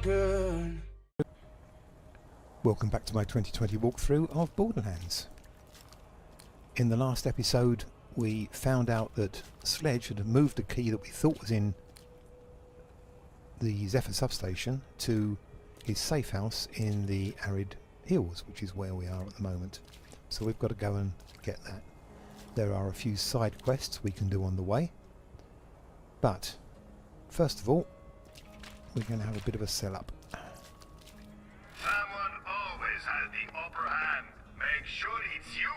good. Welcome back to my 2020 walkthrough of Borderlands. In the last episode we found out that Sledge had moved the key that we thought was in the Zephyr substation to his safe house in the Arid Hills, which is where we are at the moment. So we've got to go and get that. There are a few side quests we can do on the way, but first of all we're going to have a bit of a sell up. Someone always has the upper hand. Make sure it's you.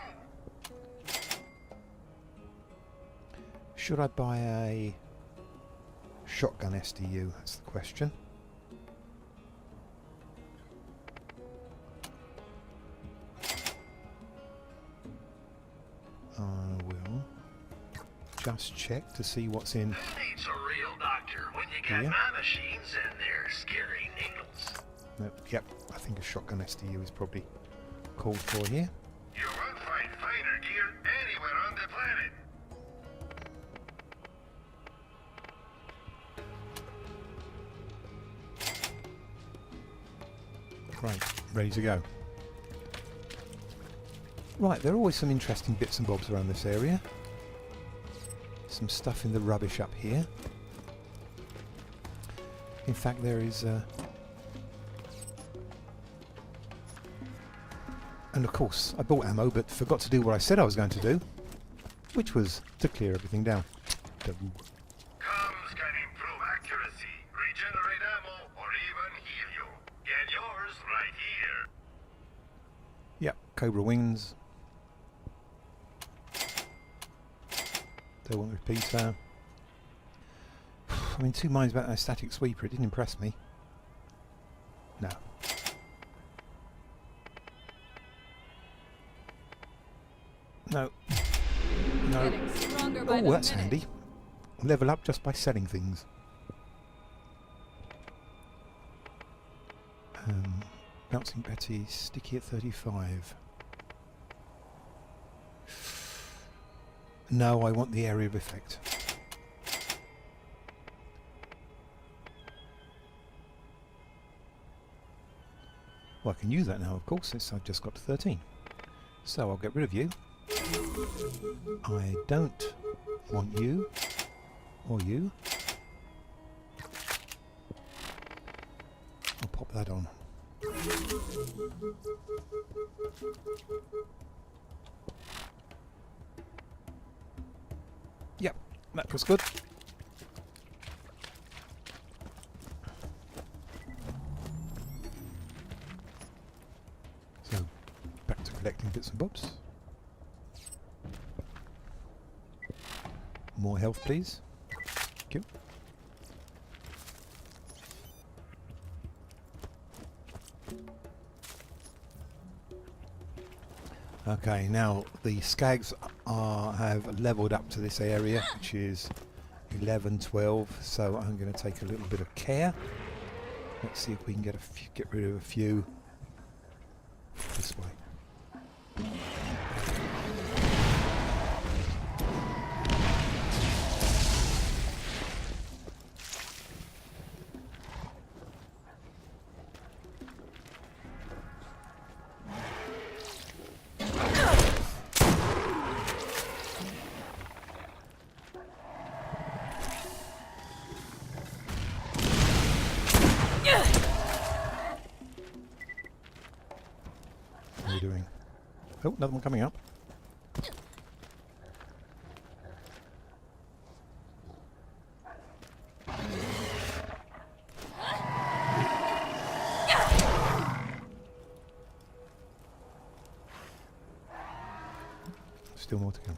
Should I buy a shotgun SDU? That's the question. I will just check to see what's in. Who needs a real doctor when you got my machines and their scary needles? No, yep, I think a shotgun SDU is probably called for here. You won't find fighter gear anywhere on the planet. Right, ready to go. Right, there are always some interesting bits and bobs around this area. Some stuff in the rubbish up here. In fact, there is and of course I bought ammo but forgot to do what I said I was going to do, which was to clear everything down. Comms can improve accuracy, regenerate ammo, or even heal you. Get yours right here. Yep, Cobra wings. Don't want repeater. I'm in two minds about that static sweeper. It didn't impress me. No. No. No. Oh, that's handy. Level up just by selling things. Bouncing Betty, sticky at 35. No, I want the area of effect. Well, I can use that now, of course, since I've just got to 13. So I'll get rid of you. I don't want you, or you. I'll pop that on. Yep, that was good. So, back to collecting bits and bobs. More health, please. Thank you. Okay, now the skags have levelled up to this area, which is 11, 12, so I'm going to take a little bit of care. Let's see if we can get rid of a few this way. What are you doing? Oh, another one coming up. Still more to come.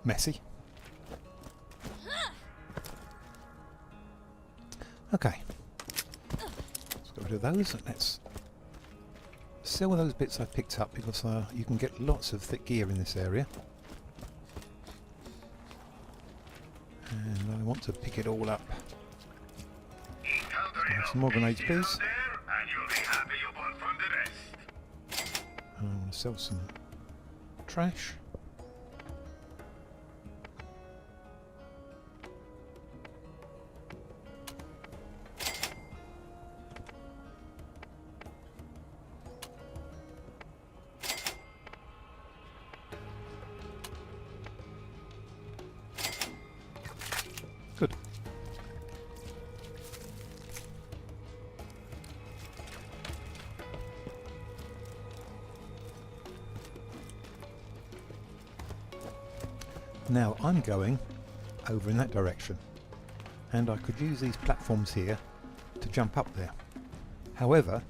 messy. Okay. Let's get rid of those. Let's sell those bits I picked up because you can get lots of thick gear in this area. And I want to pick it all up. Some more grenades, please. I want to sell some trash. Good. Now I'm going over in that direction, and I could use these platforms here to jump up there. However,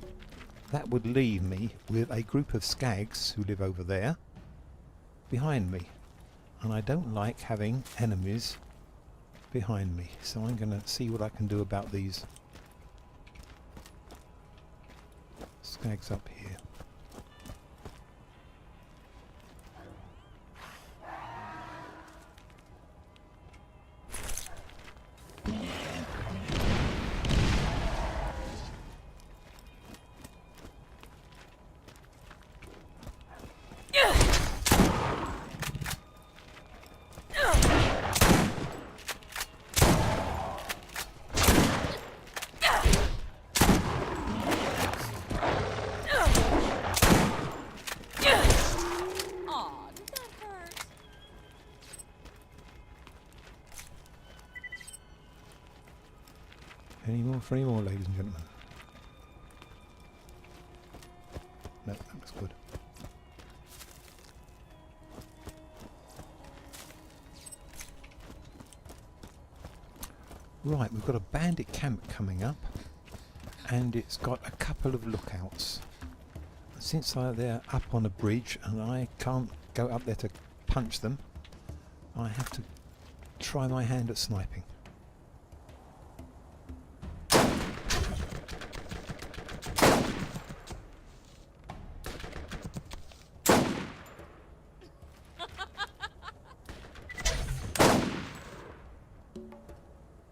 that would leave me with a group of skags who live over there behind me, and I don't like having enemies behind me, so I'm going to see what I can do about these skags up here. Any more, ladies and gentlemen? No, that looks good. Right, we've got a bandit camp coming up, and it's got a couple of lookouts. Since they're up on a bridge and I can't go up there to punch them, I have to try my hand at sniping.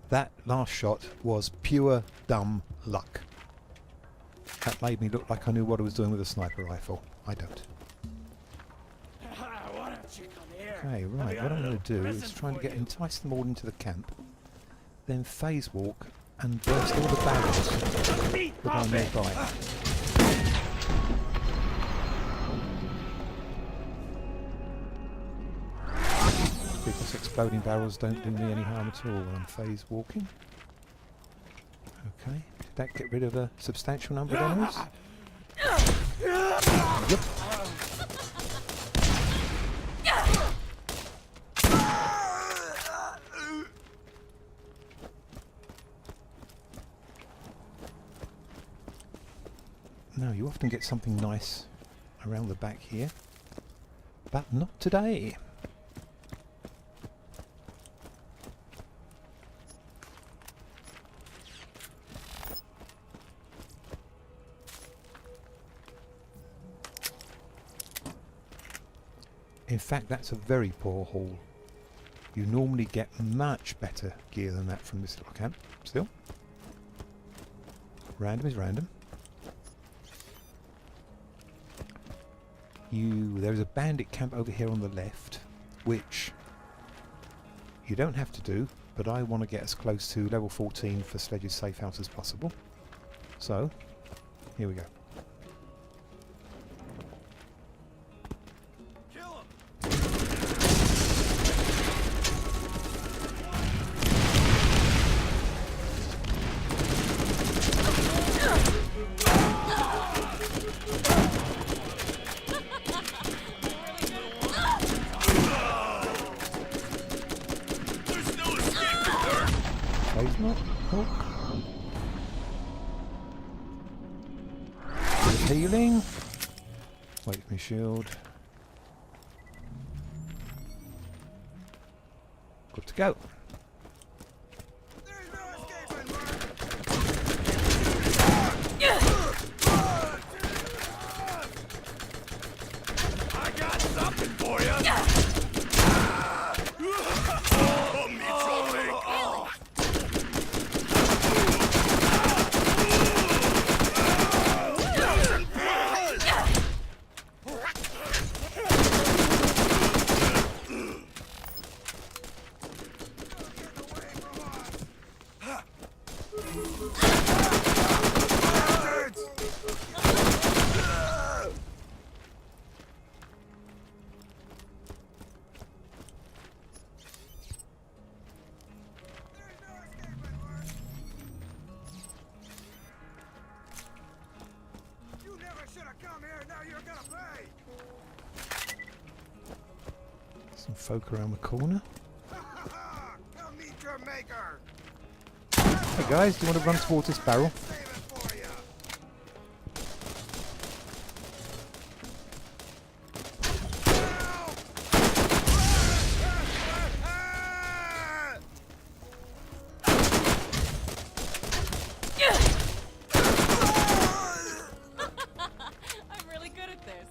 That last shot was pure dumb luck. That made me look like I knew what I was doing with a sniper rifle. I don't. Okay, right, what I'm going to do is try to entice them all into the camp, then phase walk and burst all the barrels that are nearby. Because exploding barrels don't do me any harm at all when I'm phase walking. Okay, did that get rid of a substantial number of enemies? Yep. Now you often get something nice around the back here, but not today. In fact, that's a very poor haul. You normally get much better gear than that from this little camp. Still, random is random. There's a bandit camp over here on the left, which you don't have to do, but I want to get as close to level 14 for Sledge's safe house as possible. So, here we go. Healing. Wait for my shield. Good to go. There's no escaping, Mark. I got something for you. You never should have come here. Now you're gonna pay. Some folk around the corner. Come meet your maker. Hey guys, do you want to run towards this barrel? Save it for you. I'm really good at this.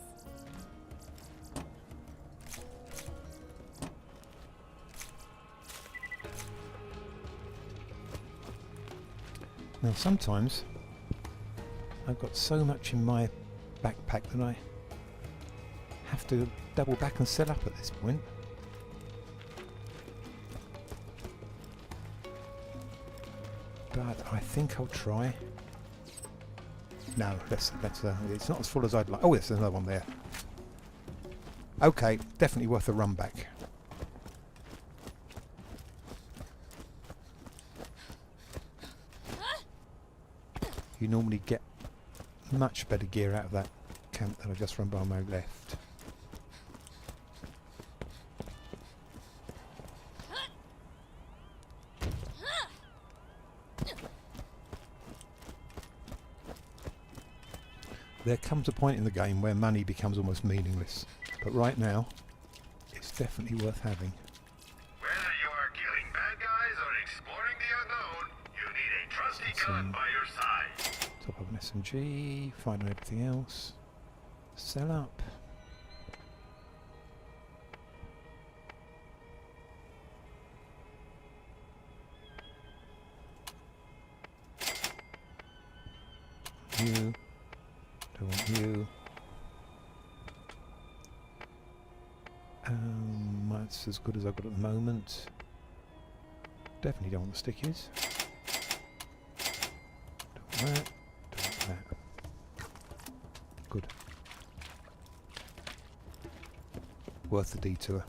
Now sometimes I've got so much in my backpack that I have to double back and set up at this point. But I think I'll try. No, it's not as full as I'd like. Oh, there's another one there. Okay, definitely worth a run back. You normally get much better gear out of that camp that I just run by my left. There comes a point in the game where money becomes almost meaningless, but right now it's definitely worth having. Whether you are killing bad guys or exploring the unknown, you need a trusty gun by your side. Top of an SMG, find everything else. Sell up. You. Don't want you. That's as good as I've got at the moment. Definitely don't want the stickies. Don't want that. Don't want that. Good. Worth the detour.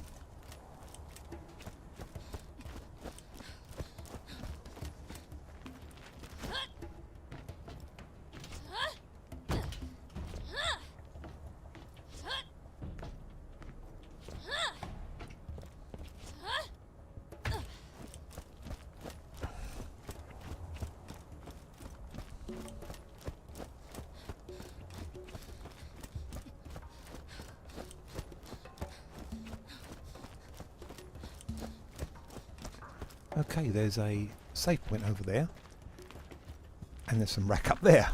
Okay, there's a safe point over there, and there's some rack up there.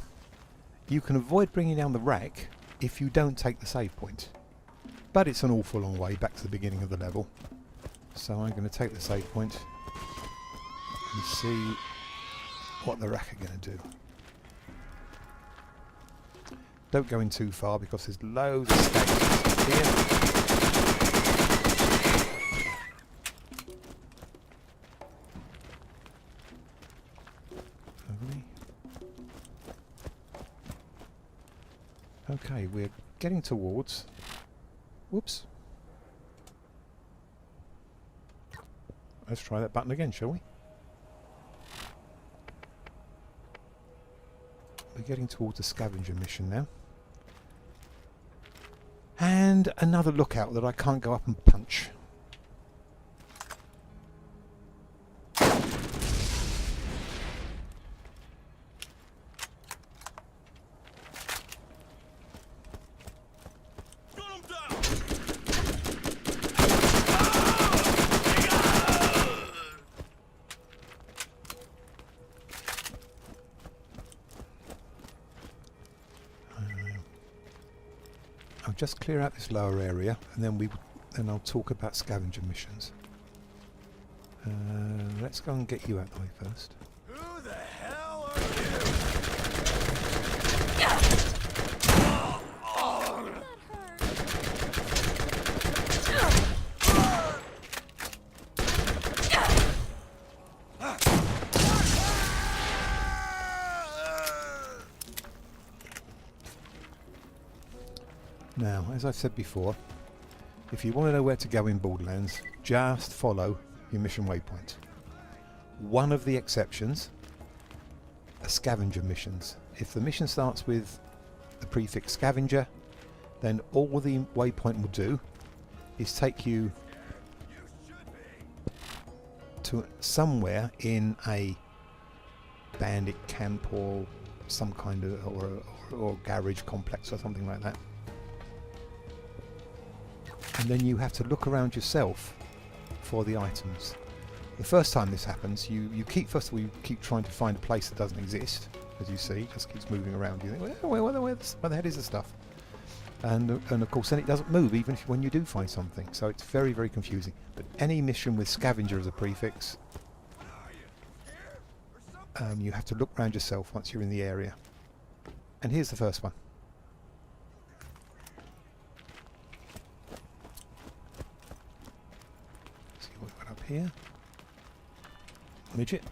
You can avoid bringing down the rack if you don't take the save point, but it's an awful long way back to the beginning of the level, so I'm going to take the save point and see what the rack are going to do. Don't go in too far because there's loads of stacks here. Okay, we're getting towards... Whoops. Let's try that button again, shall we? We're getting towards the Scavenging mission now. And another lookout that I can't go up and punch. I'll just clear out this lower area, and then I'll talk about scavenger missions. Let's go and get you out the way first. Who the hell are you? Now, as I've said before, if you want to know where to go in Borderlands, just follow your mission waypoint. One of the exceptions are scavenger missions. If the mission starts with the prefix scavenger, then all the waypoint will do is take you to somewhere in a bandit camp or some kind of or garage complex or something like that. And then you have to look around yourself for the items. The first time this happens, first of all you keep trying to find a place that doesn't exist, as you see, it just keeps moving around. You think, where the hell is the stuff? And of course then it doesn't move even when you do find something, so it's very, very confusing. But any mission with scavenger as a prefix, you have to look around yourself once you're in the area. And here's the first one. See what we've got up here. Midget.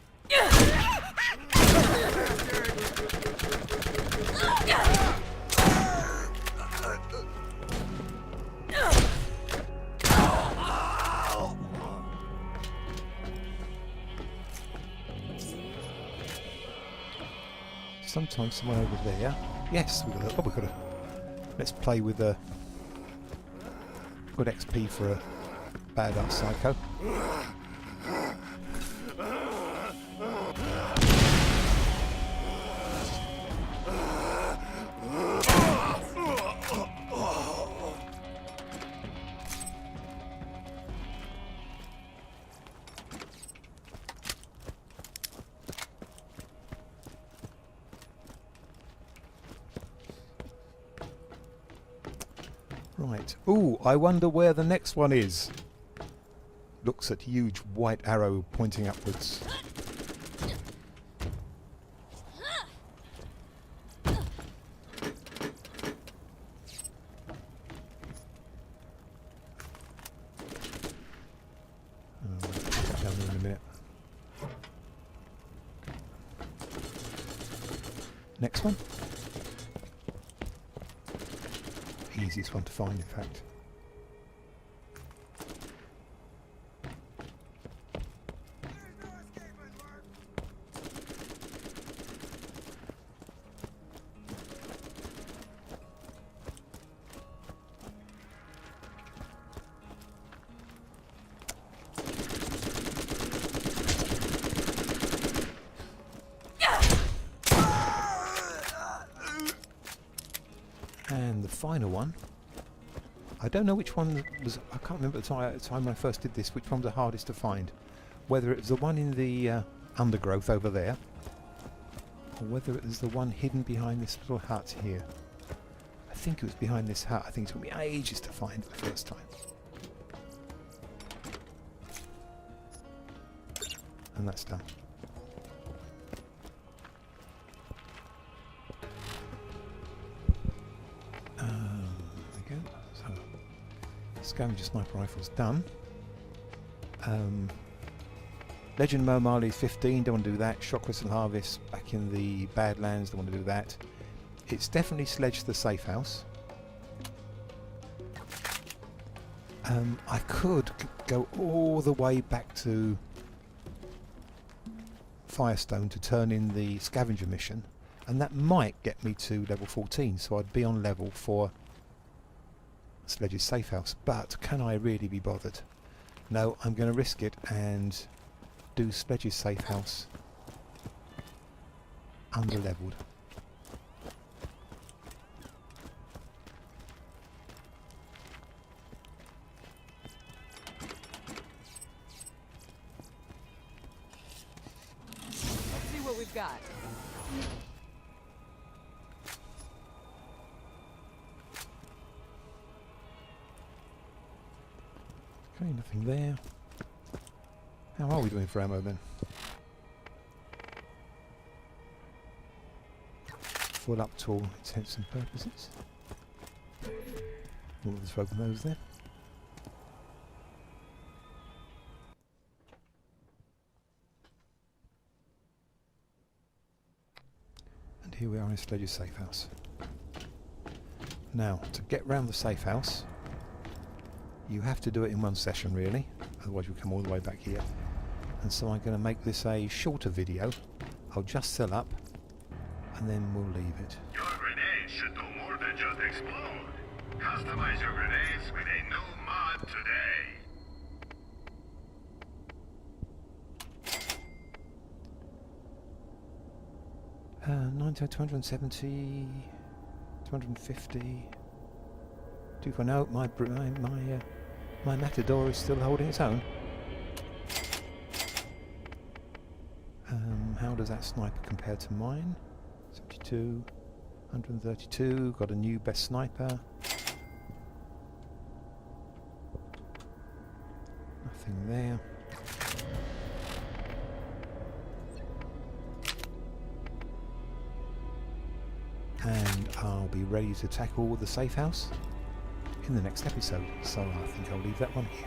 Sometimes someone over there. Yes, we've got a. Let's play with a good XP for a badass psycho. Right. Ooh, I wonder where the next one is. Looks at huge white arrow pointing upwards. Down there in a minute. Next one. Easiest one to find, in fact. And the final one, I don't know which one was, I can't remember at the time when I first did this, which one was the hardest to find. Whether it was the one in the undergrowth over there, or whether it was the one hidden behind this little hut here. I think it was behind this hut. I think it's going to be ages to find the first time. And that's done. There we go. So, scavenger sniper rifle's done. Legend of Momarley's 15, don't want to do that. Shock Crystal Harvest back in the Badlands, don't want to do that. It's definitely sledged to the safe house. I could go all the way back to Firestone to turn in the scavenger mission, and that might get me to level 14, so I'd be on level for Sledge's safe house. But can I really be bothered? No, I'm going to risk it and do Sledge's safe house under-leveled. Let's see what we've got. Okay, nothing there. How are we doing for ammo then? Full up to all intents and purposes. We'll just open those there. And here we are in Sledge's safe house. Now, to get round the safe house, you have to do it in one session really, otherwise you'll come all the way back here. And so I'm going to make this a shorter video. I'll just fill up and then we'll leave it. Your grenades should do more than just explode. Customize your grenades with a new mod today. 270, 250. 240. No, my Matador is still holding its own. How does that sniper compare to mine? 72, 132. Got a new best sniper. Nothing there. And I'll be ready to tackle the safe house in the next episode, so I think I'll leave that one here.